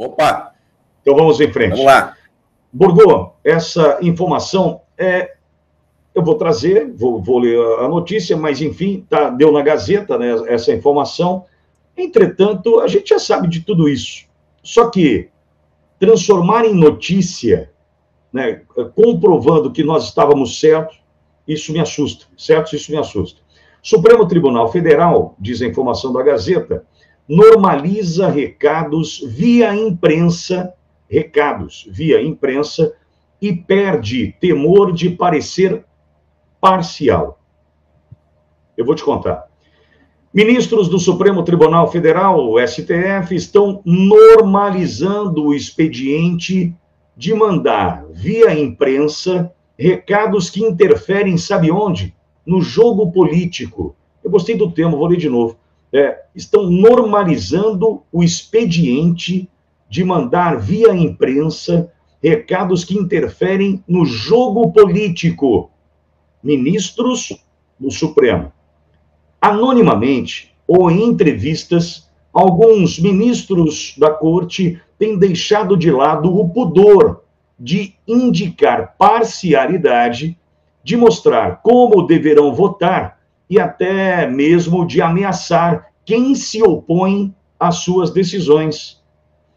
Opa! Então vamos em frente. Vamos lá. Borgo, essa informação eu vou trazer, vou ler a notícia, mas enfim, deu na Gazeta, né, essa informação. Entretanto, a gente já sabe de tudo isso. Só que transformar em notícia, né, comprovando que nós estávamos certos, isso me assusta, certo? Isso me assusta. Supremo Tribunal Federal, diz a informação da Gazeta, normaliza recados via imprensa, e perde temor de parecer parcial. Eu vou te contar. Ministros do Supremo Tribunal Federal, o STF, estão normalizando o expediente de mandar via imprensa recados que interferem, sabe onde? No jogo político. Eu gostei do termo, vou ler de novo. Estão normalizando o expediente de mandar via imprensa recados que interferem no jogo político. Ministros do Supremo. Anonimamente ou em entrevistas, alguns ministros da Corte têm deixado de lado o pudor de indicar parcialidade, de mostrar como deverão votar e até mesmo de ameaçar quem se opõe às suas decisões.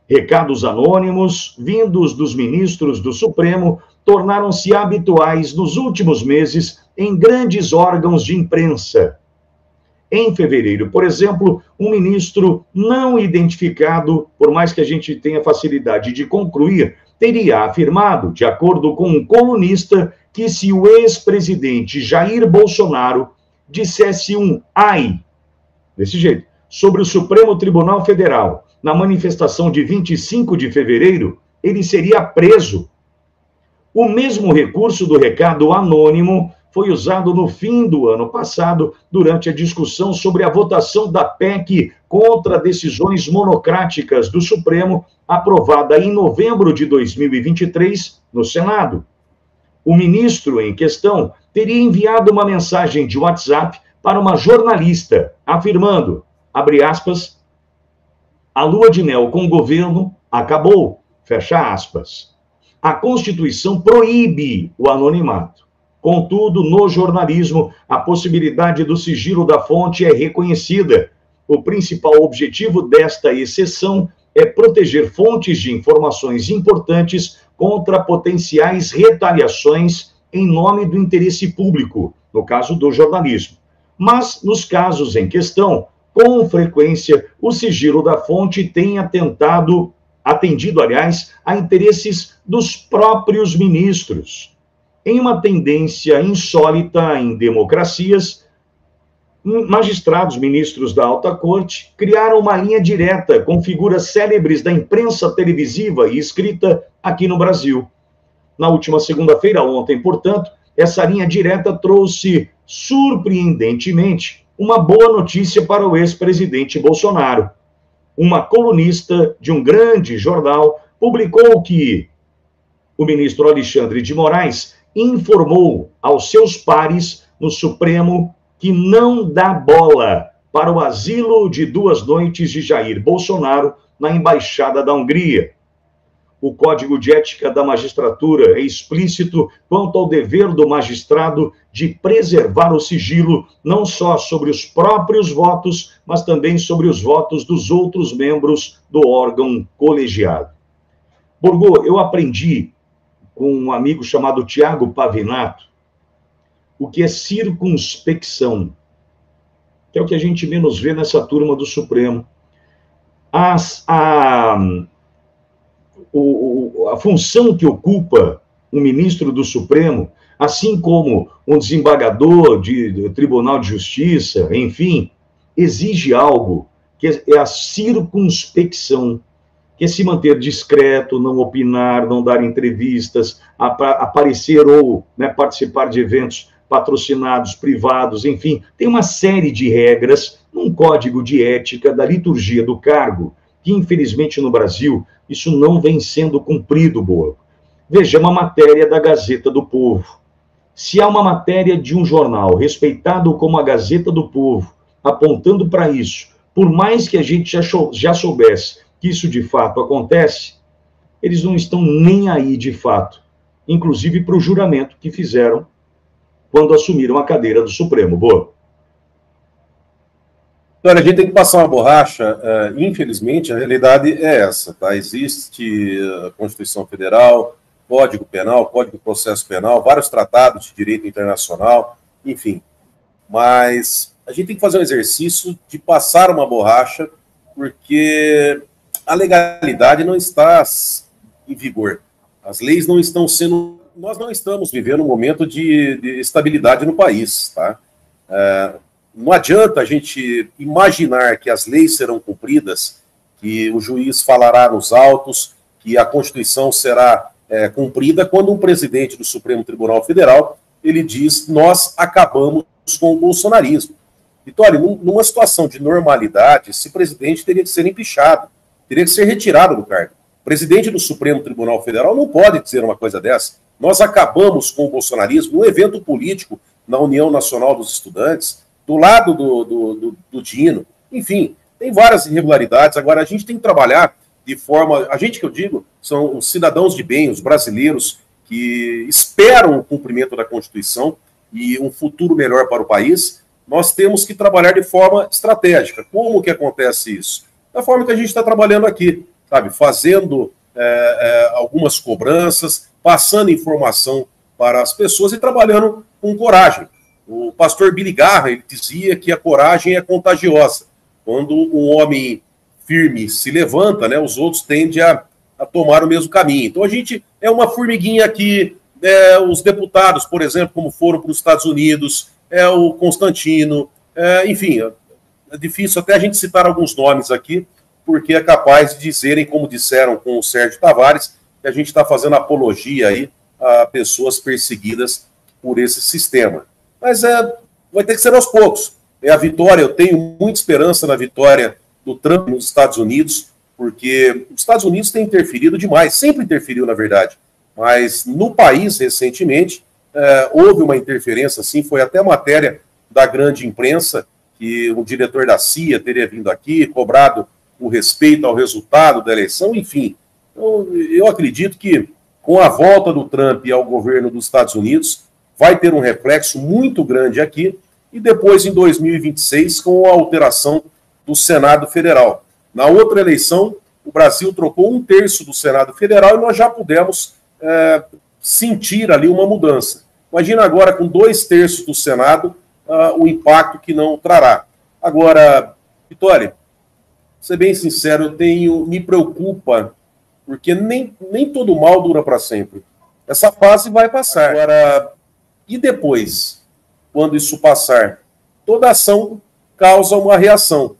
Recados anônimos, vindos dos ministros do Supremo, tornaram-se habituais nos últimos meses em grandes órgãos de imprensa. Em fevereiro, por exemplo, um ministro não identificado, por mais que a gente tenha facilidade de concluir, teria afirmado, de acordo com um colunista, que se o ex-presidente Jair Bolsonaro dissesse um ai, desse jeito, sobre o Supremo Tribunal Federal, na manifestação de 25 de fevereiro, ele seria preso. O mesmo recurso do recado anônimo foi usado no fim do ano passado, durante a discussão sobre a votação da PEC contra decisões monocráticas do Supremo, aprovada em novembro de 2023 no Senado. O ministro em questão teria enviado uma mensagem de WhatsApp para uma jornalista, afirmando, abre aspas, a lua de mel com o governo acabou, fecha aspas. A Constituição proíbe o anonimato. Contudo, no jornalismo, a possibilidade do sigilo da fonte é reconhecida. O principal objetivo desta exceção é proteger fontes de informações importantes contra potenciais retaliações em nome do interesse público, no caso do jornalismo. Mas, nos casos em questão, com frequência, o sigilo da fonte tem atendido, a interesses dos próprios ministros. Em uma tendência insólita em democracias, magistrados, ministros da Alta Corte, criaram uma linha direta com figuras célebres da imprensa televisiva e escrita aqui no Brasil. Na última segunda-feira, ontem, portanto, essa linha direta trouxe, surpreendentemente, uma boa notícia para o ex-presidente Bolsonaro. Uma colunista de um grande jornal publicou que o ministro Alexandre de Moraes informou aos seus pares no Supremo que não dá bola para o asilo de 2 noites de Jair Bolsonaro na Embaixada da Hungria. O Código de Ética da Magistratura é explícito quanto ao dever do magistrado de preservar o sigilo não só sobre os próprios votos, mas também sobre os votos dos outros membros do órgão colegiado. Borgo, eu aprendi com um amigo chamado Tiago Pavinato o que é circunspecção, que é o que a gente menos vê nessa turma do Supremo. A função que ocupa um ministro do Supremo, assim como um desembargador do Tribunal de Justiça, enfim, exige algo que é a circunspecção, que é se manter discreto, não opinar, não dar entrevistas, aparecer ou participar de eventos patrocinados, privados, enfim, tem uma série de regras num código de ética da liturgia do cargo, que infelizmente no Brasil isso não vem sendo cumprido, Boa. Veja, uma matéria da Gazeta do Povo. Se há uma matéria de um jornal respeitado como a Gazeta do Povo, apontando para isso, por mais que a gente já soubesse que isso de fato acontece, eles não estão nem aí de fato, inclusive para o juramento que fizeram quando assumiram a cadeira do Supremo. Boa. Olha, a gente tem que passar uma borracha. Infelizmente, a realidade é essa, tá? Existe a Constituição Federal, Código Penal, Código de Processo Penal, vários tratados de direito internacional, enfim. Mas a gente tem que fazer um exercício de passar uma borracha, porque a legalidade não está em vigor. As leis não estão sendo... Nós não estamos vivendo um momento de estabilidade no país, tá? Não adianta a gente imaginar que as leis serão cumpridas, que o juiz falará nos autos, que a Constituição será cumprida, quando um presidente do Supremo Tribunal Federal, ele diz: nós acabamos com o bolsonarismo. Vitória, numa situação de normalidade, esse presidente teria que ser empichado, teria que ser retirado do cargo. O presidente do Supremo Tribunal Federal não pode dizer uma coisa dessa. Nós acabamos com o bolsonarismo num evento político na União Nacional dos Estudantes, do lado do Dino. Enfim, tem várias irregularidades. Agora, a gente tem que trabalhar de forma... A gente, que eu digo, são os cidadãos de bem, os brasileiros que esperam o cumprimento da Constituição e um futuro melhor para o país. Nós temos que trabalhar de forma estratégica. Como que acontece isso? Da forma que a gente está trabalhando aqui, sabe? Fazendo algumas cobranças, passando informação para as pessoas e trabalhando com coragem. O pastor Billy Graham, ele dizia que a coragem é contagiosa. Quando um homem firme se levanta, né, os outros tendem a tomar o mesmo caminho. Então a gente é uma formiguinha aqui, os deputados, por exemplo, como foram para os Estados Unidos, o Constantino, enfim, é difícil até a gente citar alguns nomes aqui, porque é capaz de dizerem, como disseram com o Sérgio Tavares, que a gente está fazendo apologia aí a pessoas perseguidas por esse sistema. Mas vai ter que ser aos poucos. A vitória, eu tenho muita esperança na vitória do Trump nos Estados Unidos, porque os Estados Unidos têm interferido demais, sempre interferiu, na verdade. Mas no país, recentemente, houve uma interferência, assim, foi até matéria da grande imprensa, que o diretor da CIA teria vindo aqui, cobrado o respeito ao resultado da eleição, enfim. Então, eu acredito que, com a volta do Trump ao governo dos Estados Unidos, vai ter um reflexo muito grande aqui, e depois, em 2026, com a alteração do Senado Federal. Na outra eleição, o Brasil trocou 1/3 do Senado Federal e nós já pudemos sentir ali uma mudança. Imagina agora, com 2/3 do Senado, o impacto que não trará. Agora, Vitória, vou ser bem sincero, me preocupa, porque nem todo mal dura para sempre. Essa fase vai passar. Agora, e depois, quando isso passar? Toda ação causa uma reação.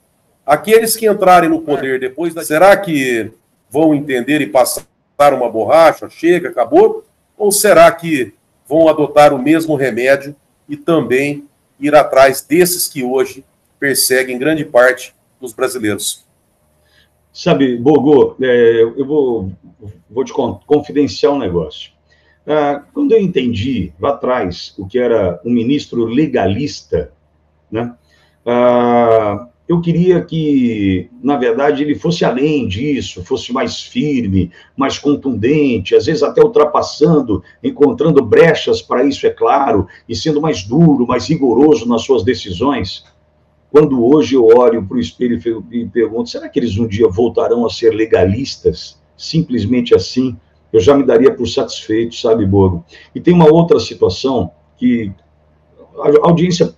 Aqueles que entrarem no poder depois, será que vão entender e passar uma borracha, chega, acabou? Ou será que vão adotar o mesmo remédio e também ir atrás desses que hoje perseguem grande parte dos brasileiros? Sabe, Bogo, eu vou te confidenciar um negócio. Quando eu entendi lá atrás o que era um ministro legalista, né, eu queria que, na verdade, ele fosse além disso, fosse mais firme, mais contundente, às vezes até ultrapassando, encontrando brechas para isso, é claro, e sendo mais duro, mais rigoroso nas suas decisões. Quando hoje eu olho para o espelho e pergunto, será que eles um dia voltarão a ser legalistas? Simplesmente assim, eu já me daria por satisfeito, sabe, Bogo? E tem uma outra situação que a audiência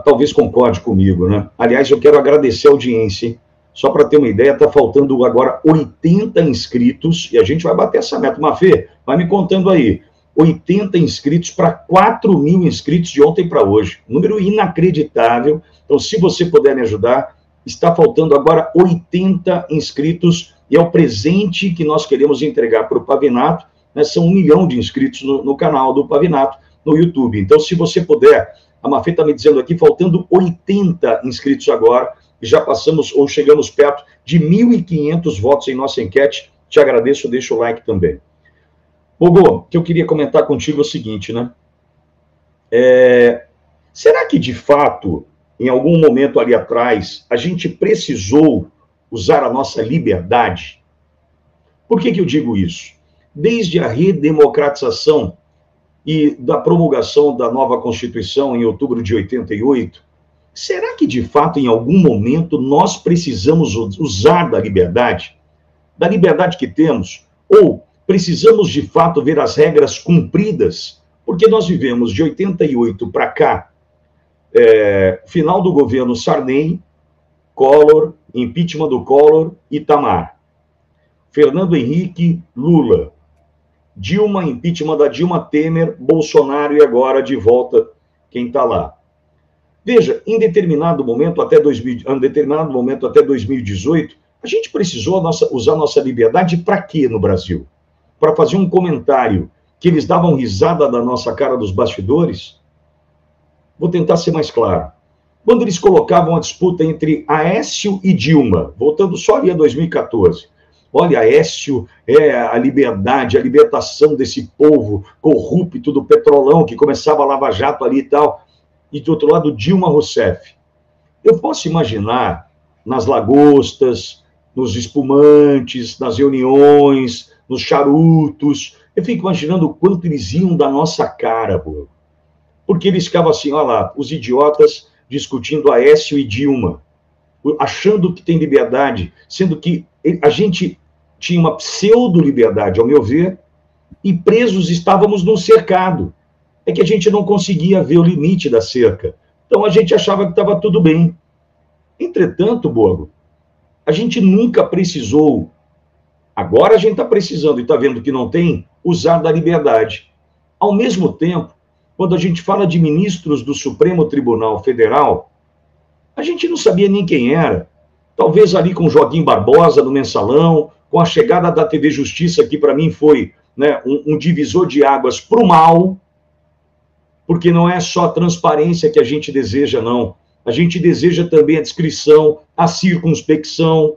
talvez concorde comigo, né? Aliás, eu quero agradecer a audiência, hein? Só para ter uma ideia, está faltando agora 80 inscritos, e a gente vai bater essa meta. Mafê, vai me contando aí. 80 inscritos para 4.000 inscritos de ontem para hoje. Número inacreditável. Então, se você puder me ajudar, está faltando agora 80 inscritos, e é o presente que nós queremos entregar para o Pavinato, né? São 1 milhão de inscritos no canal do Pavinato, no YouTube. Então, se você puder, a Mafê está me dizendo aqui, faltando 80 inscritos agora, e já passamos, ou chegamos perto de 1.500 votos em nossa enquete. Te agradeço, deixa o like também. Bogo, o que eu queria comentar contigo é o seguinte, né? Será que, de fato, em algum momento ali atrás, a gente precisou usar a nossa liberdade? Por que eu digo isso? Desde a redemocratização e da promulgação da nova Constituição em outubro de 88, será que, de fato, em algum momento, nós precisamos usar da liberdade que temos, ou precisamos, de fato, ver as regras cumpridas? Porque nós vivemos de 88 para cá, final do governo Sarney, Collor, impeachment do Collor, Itamar, Fernando Henrique, Lula, Dilma, impeachment da Dilma, Temer, Bolsonaro e agora de volta quem está lá. Veja, em determinado momento até 2018, a gente precisou usar nossa liberdade para quê no Brasil? Para fazer um comentário que eles davam risada da nossa cara dos bastidores? Vou tentar ser mais claro. Quando eles colocavam a disputa entre Aécio e Dilma, voltando só ali a 2014, olha, Aécio é a liberdade, a libertação desse povo corrupto do petrolão que começava a Lava Jato ali e tal, e do outro lado, Dilma Rousseff. Eu posso imaginar nas lagostas, nos espumantes, nas reuniões, nos charutos, eu fico imaginando o quanto eles iam da nossa cara, pô. Porque eles ficavam assim, olha lá, os idiotas discutindo Aécio e Dilma, achando que tem liberdade, sendo que a gente tinha uma pseudo-liberdade, ao meu ver, e presos estávamos num cercado. É que a gente não conseguia ver o limite da cerca. Então a gente achava que estava tudo bem. Entretanto, Borgo, a gente nunca precisou, agora a gente está precisando e está vendo que não tem, usar da liberdade. Ao mesmo tempo, quando a gente fala de ministros do Supremo Tribunal Federal, a gente não sabia nem quem era. Talvez ali com Joaquim Barbosa no Mensalão, com a chegada da TV Justiça, que para mim foi, né, um divisor de águas para o mal, porque não é só a transparência que a gente deseja, não. A gente deseja também a discrição, a circunspecção,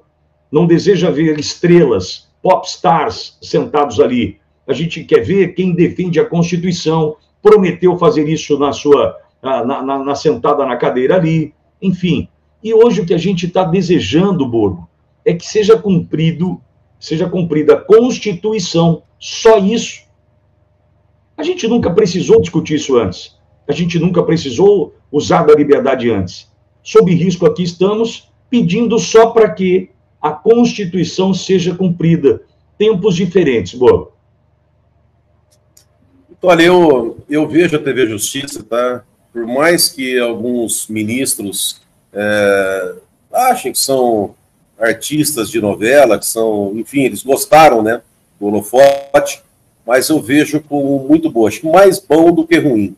não deseja ver estrelas, popstars sentados ali. A gente quer ver quem defende a Constituição, prometeu fazer isso na sentada na cadeira ali, enfim. E hoje o que a gente está desejando, Borgo, é que seja cumprida a Constituição, só isso. A gente nunca precisou discutir isso antes. A gente nunca precisou usar da liberdade antes. Sob risco aqui estamos pedindo só para que a Constituição seja cumprida. Tempos diferentes, Borgo. Olha, eu vejo a TV Justiça, tá? Por mais que alguns ministros achem que são artistas de novela, que são, enfim, eles gostaram, né, do holofote, mas eu vejo como muito boa, acho que mais bom do que ruim,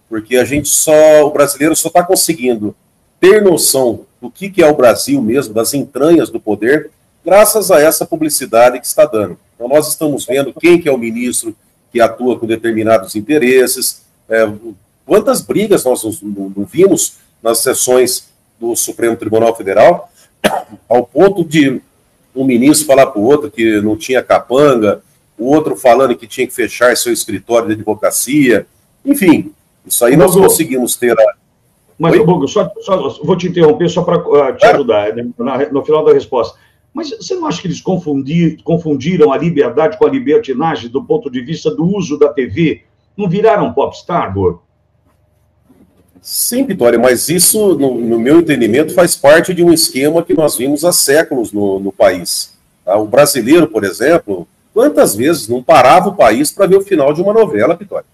porque o brasileiro só está conseguindo ter noção do que é o Brasil mesmo, das entranhas do poder, graças a essa publicidade que está dando. Então nós estamos vendo quem que é o ministro que atua com determinados interesses, quantas brigas nós não vimos nas sessões do Supremo Tribunal Federal, ao ponto de um ministro falar para o outro que não tinha capanga, o outro falando que tinha que fechar seu escritório de advocacia, enfim, isso aí nós conseguimos ter a... Mas, Bogo, só vou te interromper só para te ajudar, né, no final da resposta. Mas você não acha que eles confundiram a liberdade com a libertinagem do ponto de vista do uso da TV? Não viraram popstar, Borgo? Sim, Vitória, mas isso, no meu entendimento, faz parte de um esquema que nós vimos há séculos no país. Tá? O brasileiro, por exemplo, quantas vezes não parava o país para ver o final de uma novela, Vitória?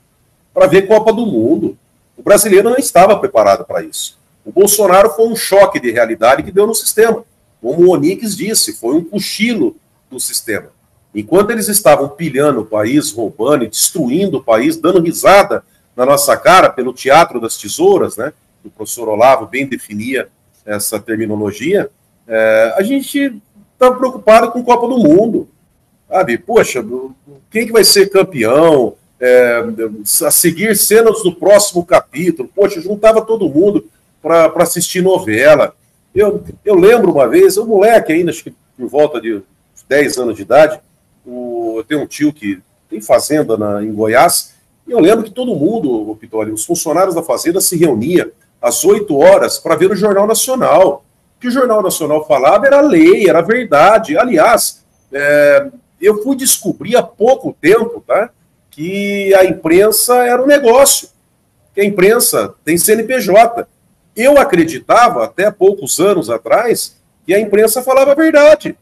Para ver Copa do Mundo. O brasileiro não estava preparado para isso. O Bolsonaro foi um choque de realidade que deu no sistema. Como o Onix disse, foi um cochilo do sistema. Enquanto eles estavam pilhando o país, roubando e destruindo o país, dando risada na nossa cara pelo teatro das tesouras, né? O professor Olavo bem definia essa terminologia, a gente está preocupado com Copa do Mundo. Sabe? Poxa, quem que vai ser campeão? A seguir cenas do próximo capítulo. Poxa, juntava todo mundo para assistir novela. Eu lembro uma vez, um moleque ainda, acho que por volta de 10 anos de idade, eu tenho um tio que tem fazenda em Goiás, e eu lembro que todo mundo, Vitória, os funcionários da fazenda se reuniam às 8 horas para ver o Jornal Nacional. que o Jornal Nacional falava era lei, era verdade. Aliás, eu fui descobrir há pouco tempo, tá, que a imprensa era um negócio, que a imprensa tem CNPJ. Eu acreditava, até poucos anos atrás, que a imprensa falava a verdade.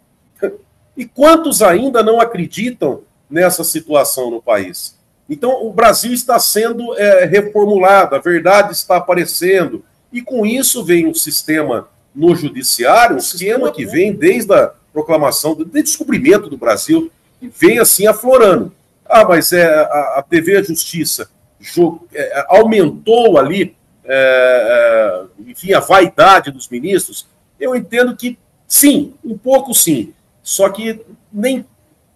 E quantos ainda não acreditam nessa situação no país? Então, o Brasil está sendo reformulado, a verdade está aparecendo, e com isso vem um sistema no judiciário, um sistema que vem desde a proclamação, desde o descobrimento do Brasil, e vem assim aflorando. Ah, mas a TV Justiça aumentou ali, enfim, a vaidade dos ministros. Eu entendo que sim, um pouco sim, só que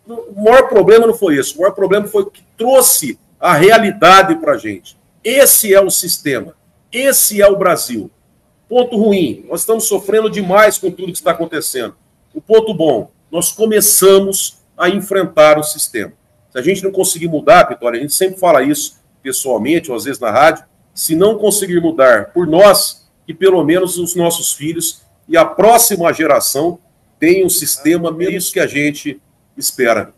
o maior problema não foi esse, o maior problema foi o que trouxe a realidade para a gente. Esse é o sistema, esse é o Brasil. Ponto ruim, nós estamos sofrendo demais com tudo que está acontecendo. O ponto bom, nós começamos a enfrentar o sistema. Se a gente não conseguir mudar, Vitória, a gente sempre fala isso pessoalmente, ou às vezes na rádio, se não conseguir mudar por nós, que pelo menos os nossos filhos e a próxima geração tenham um sistema menos que a gente espera.